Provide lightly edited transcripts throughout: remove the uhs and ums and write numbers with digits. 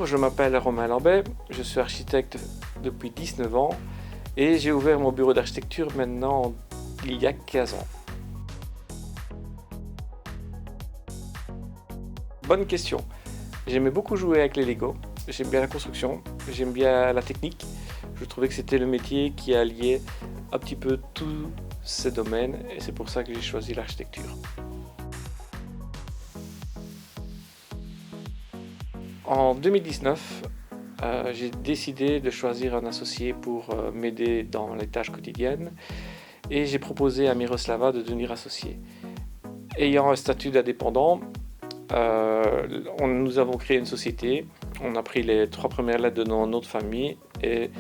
Je m'appelle Romain Lambet, je suis architecte depuis 19 ans et j'ai ouvert mon bureau d'architecture maintenant il y a 15 ans. Bonne question. J'aimais beaucoup jouer avec les Lego, j'aime bien la construction, j'aime bien la technique. Je trouvais que c'était le métier qui alliait un petit peu tous ces domaines et c'est pour ça que j'ai choisi l'architecture. En 2019, j'ai décidé de choisir un associé pour m'aider dans les tâches quotidiennes et j'ai proposé à Miroslava de devenir associée. Ayant un statut d'indépendant, nous avons créé une société, on a pris les 3 premières lettres de notre nom de famille et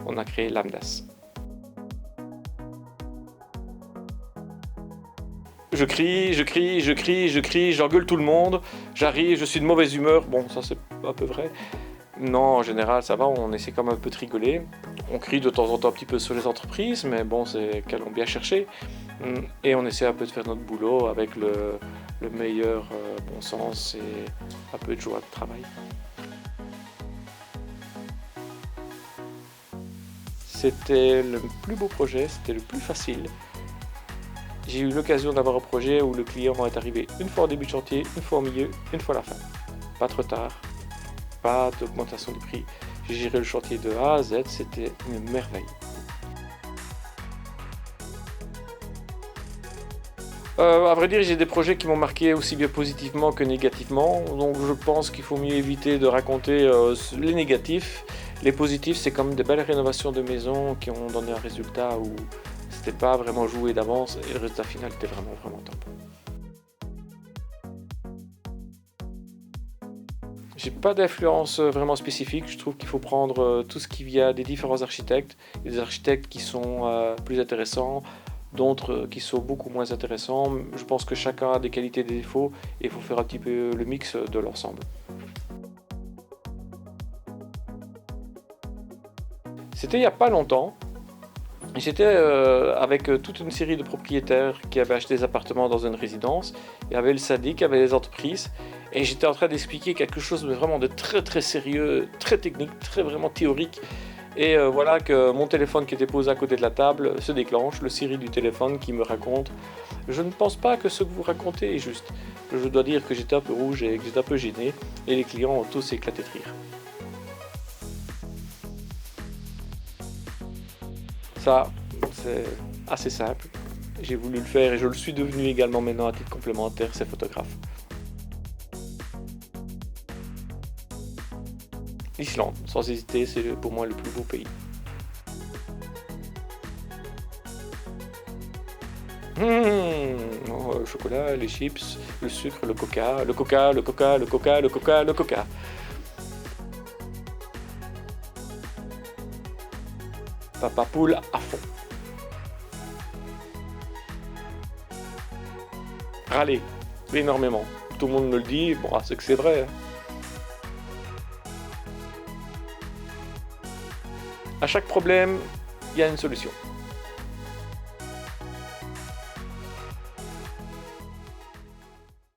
on a créé Lamdas. Je crie, j'engueule tout le monde, j'arrive, je suis de mauvaise humeur, bon ça c'est un peu vrai. Non, en général ça va, on essaie quand même un peu de rigoler. On crie de temps en temps un petit peu sur les entreprises, mais bon c'est qu'elles ont bien cherché. Et on essaie un peu de faire notre boulot avec le meilleur bon sens et un peu de joie de travail. C'était le plus beau projet, c'était le plus facile. J'ai eu l'occasion d'avoir un projet où le client est arrivé une fois au début de chantier, une fois au milieu, une fois à la fin. Pas trop tard, pas d'augmentation du prix. J'ai géré le chantier de A à Z, c'était une merveille. À vrai dire, j'ai des projets qui m'ont marqué aussi bien positivement que négativement, donc je pense qu'il faut mieux éviter de raconter les négatifs. Les positifs, c'est quand même des belles rénovations de maisons qui ont donné un résultat où c'était pas vraiment joué d'avance et le résultat final était vraiment top. J'ai pas d'influence vraiment spécifique, je trouve qu'il faut prendre tout ce qui vient des différents architectes. Il y a des architectes qui sont plus intéressants, d'autres qui sont beaucoup moins intéressants. Je pense que chacun a des qualités et des défauts et il faut faire un petit peu le mix de l'ensemble. C'était il n'y a pas longtemps. J'étais avec toute une série de propriétaires qui avaient acheté des appartements dans une résidence. Il y avait le syndic, il y avait les entreprises. Et j'étais en train d'expliquer quelque chose de vraiment de très sérieux, très technique, très vraiment théorique. Et voilà que mon téléphone qui était posé à côté de la table se déclenche, le Siri du téléphone qui me raconte « Je ne pense pas que ce que vous racontez est juste ». Je dois dire que j'étais un peu rouge et que j'étais un peu gêné. Et les clients ont tous éclaté de rire. Ça, c'est assez simple. J'ai voulu le faire et je le suis devenu également maintenant à titre complémentaire, c'est photographe. L'Islande, sans hésiter, c'est pour moi le plus beau pays. Oh, le chocolat, les chips, le sucre, le coca, le coca, le coca, le coca, le coca, le coca. Papa poule à fond. Râler, énormément. Tout le monde me le dit, bon, c'est que c'est vrai. À chaque problème, il y a une solution.